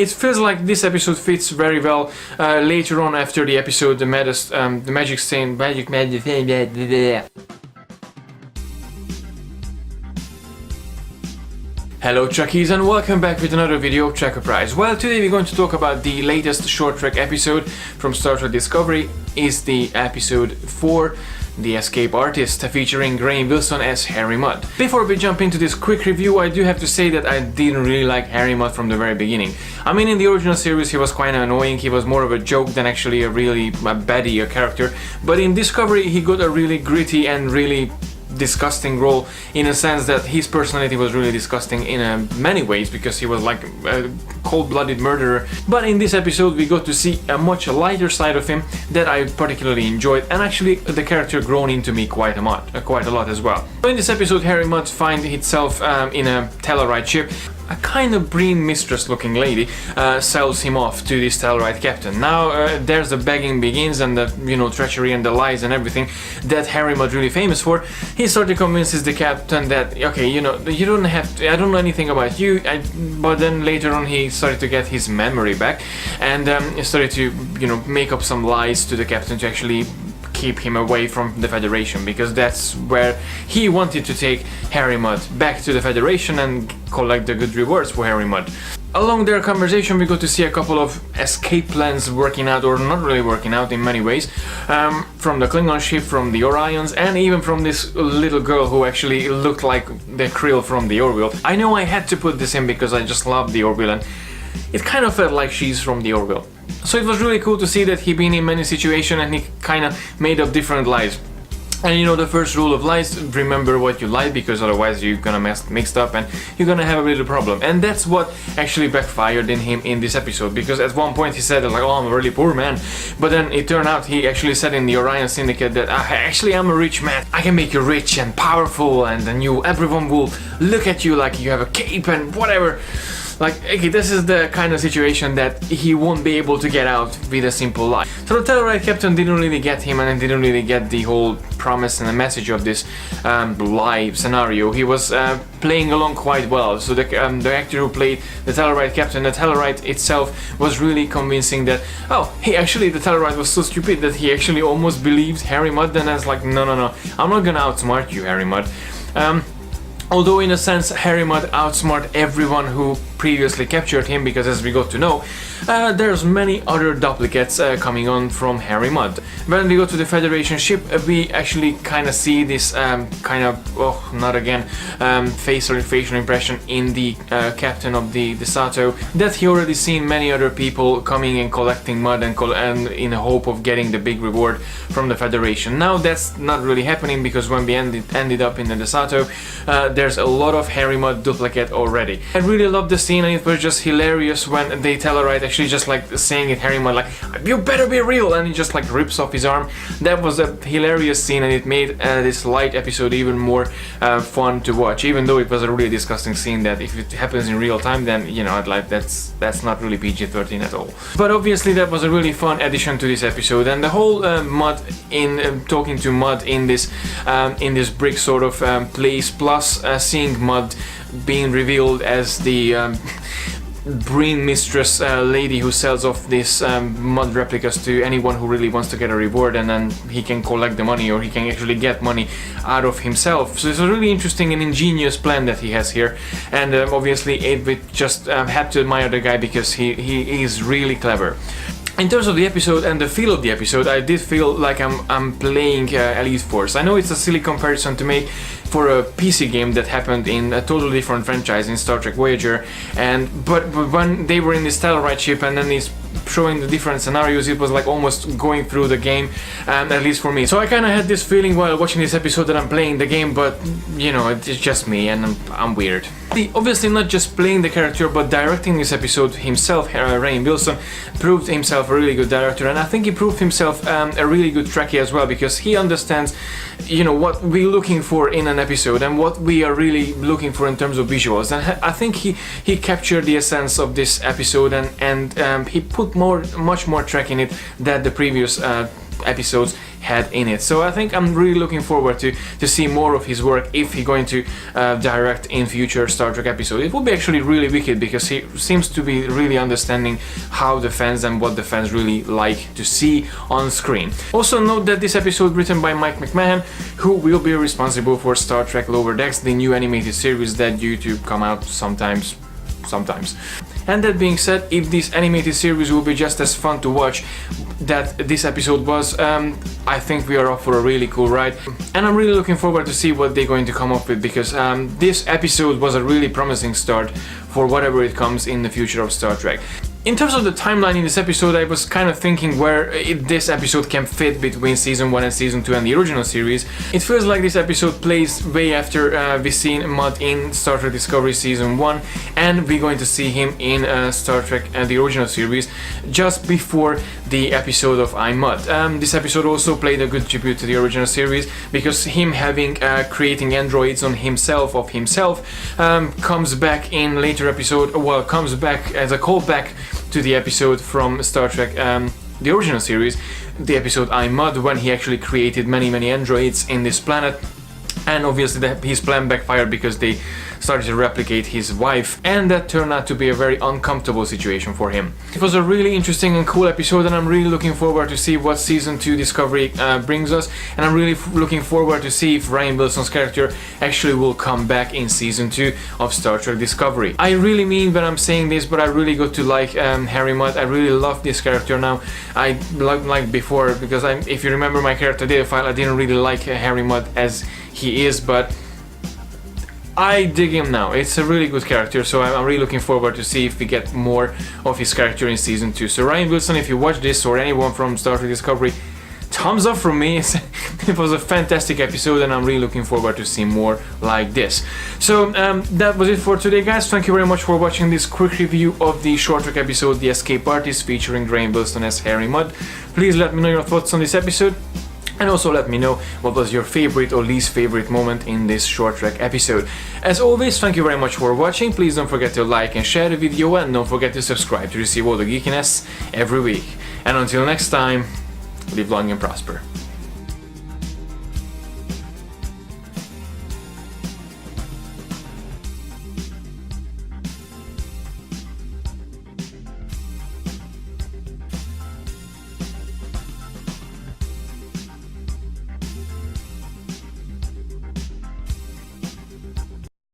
It feels like this episode fits very well later on after the episode, the magic stain, Hello Trekkies and welcome back with another video of TREKKERPRISE. Well, today we're going to talk about the latest short trek episode from Star Trek Discovery. Is the episode 4, The Escape Artist, featuring Rainn Wilson as Harry Mudd. Before we jump into this quick review, I do have to say that I didn't really like Harry Mudd from the very beginning. I mean, in the original series he was quite annoying, he was more of a joke than actually a baddie character, but in Discovery he got a really gritty and really disgusting role, in a sense that his personality was really disgusting in many ways, because he was like a cold-blooded murderer. But in this episode we got to see a much lighter side of him that I particularly enjoyed, and actually the character grown into me quite a lot as well. So in this episode Harry Mudd finds himself in a Tellarite ship. A kind of Breen mistress looking lady sells him off to this Tellarite captain. Now there's the begging begins, and the treachery and the lies and everything that Harry Mudd really famous for. He sort of convinces the captain that okay, you don't have to, I don't know anything about you, but then later on he started to get his memory back, and he started to make up some lies to the captain to actually keep him away from the Federation, because that's where he wanted to take Harry Mudd, back to the Federation and collect the good rewards for Harry Mudd. Along their conversation we got to see a couple of escape plans working out, or not really working out in many ways, from the Klingon ship, from the Orions, and even from this little girl who actually looked like the Krill from the Orville. I know I had to put this in because I just love the Orville, and it kind of felt like she's from the Orville. So it was really cool to see that he been in many situations and he kind of made up different lies. And the first rule of lies, remember what you lied, because otherwise you're gonna mixed up and you're gonna have a little problem. And that's what actually backfired in him in this episode, because at one point he said like, oh, I'm a really poor man, but then it turned out he actually said in the Orion Syndicate that actually I'm a rich man, I can make you rich and powerful, and then everyone will look at you like you have a cape and whatever. Like, okay, this is the kind of situation that he won't be able to get out with a simple lie. So the Tellarite captain didn't really get him, and didn't really get the whole promise and the message of this lie scenario. He was playing along quite well. So the actor who played the Tellarite captain, the Tellarite itself, was really convincing that, oh, hey, actually the Tellarite was so stupid that he actually almost believed Harry Mudd, and I was like, no, I'm not gonna outsmart you, Harry Mudd. Although in a sense Harry Mudd outsmarted everyone who previously captured him, because as we got to know, there's many other duplicates coming on from Harry Mudd. When we go to the Federation ship, we actually kind of see this facial impression in the captain of the Sato, that he already seen many other people coming and collecting Mudd and in the hope of getting the big reward from the Federation. Now that's not really happening, because when we ended up in the Sato, there's a lot of Harry Mudd duplicate already. I really love the scene, and it was just hilarious when the Tellarite actually just like saying it, Harry Mudd, like, you better be real, and he just like rips off his arm. That was a hilarious scene, and it made this light episode even more fun to watch, even though it was a really disgusting scene that if it happens in real time, then like that's not really PG-13 at all. But obviously that was a really fun addition to this episode, and the whole Mudd in talking to Mudd in this brick sort of place, plus seeing Mudd being revealed as the Breen mistress lady who sells off these Mudd replicas to anyone who really wants to get a reward, and then he can collect the money, or he can actually get money out of himself. So it's a really interesting and ingenious plan that he has here, and obviously it just had to admire the guy, because he is really clever. In terms of the episode and the feel of the episode, I did feel like I'm playing Elite Force. I know it's a silly comparison to make for a PC game that happened in a totally different franchise, in Star Trek Voyager, but when they were in this Tellarite ship and then he's showing the different scenarios, it was like almost going through the game, at least for me. So I kind of had this feeling while watching this episode that I'm playing the game, but it's just me, and I'm weird. Obviously not just playing the character, but directing this episode himself, Rainn Wilson, proved himself a really good director, and I think he proved himself a really good Trekkie as well, because he understands what we're looking for in an episode and what we are really looking for in terms of visuals. And I think he captured the essence of this episode, and he put much more Trek in it than the previous episodes had in it. So I think I'm really looking forward to see more of his work if he's going to direct in future Star Trek episodes. It would be actually really wicked because he seems to be really understanding how the fans and what the fans really like to see on screen. Also note that this episode written by Mike McMahon, who will be responsible for Star Trek Lower Decks, the new animated series that due to come out sometimes. And that being said, if this animated series will be just as fun to watch that this episode was, I think we are off for a really cool ride, and I'm really looking forward to see what they're going to come up with, because this episode was a really promising start for whatever it comes in the future of Star Trek. In terms of the timeline in this episode, I was kind of thinking where this episode can fit between Season 1 and Season 2 and the original series. It feels like this episode plays way after we've seen Mudd in Star Trek Discovery Season 1, and we're going to see him in Star Trek the original series just before the episode of I'm Mudd. This episode also played a good tribute to the original series, because him having creating androids on himself comes back in later episode, well, comes back as a callback to the episode from Star Trek, the original series, the episode I'm Mudd, when he actually created many androids in this planet. And obviously his plan backfired because they started to replicate his wife, and that turned out to be a very uncomfortable situation for him. It was a really interesting and cool episode, and I'm really looking forward to see what Season 2 Discovery brings us, and I'm really looking forward to see if Ryan Wilson's character actually will come back in Season 2 of Star Trek Discovery. I really mean when I'm saying this, but I really got to like Harry Mudd. I really love this character now. I like before, because if you remember my character data file, I didn't really like Harry Mudd as he is, but I dig him now. It's a really good character, so I'm really looking forward to see if we get more of his character in Season 2. So Ryan Wilson, if you watch this, or anyone from Star Trek Discovery, thumbs up from me. It was a fantastic episode, and I'm really looking forward to see more like this. So that was it for today, guys. Thank you very much for watching this quick review of the short Trek episode The Escape Artist, featuring Ryan Wilson as Harry Mudd. Please let me know your thoughts on this episode, and also let me know what was your favorite or least favorite moment in this short Trek episode. As always, thank you very much for watching. Please don't forget to like and share the video, and don't forget to subscribe to receive all the geekiness every week. And until next time, live long and prosper.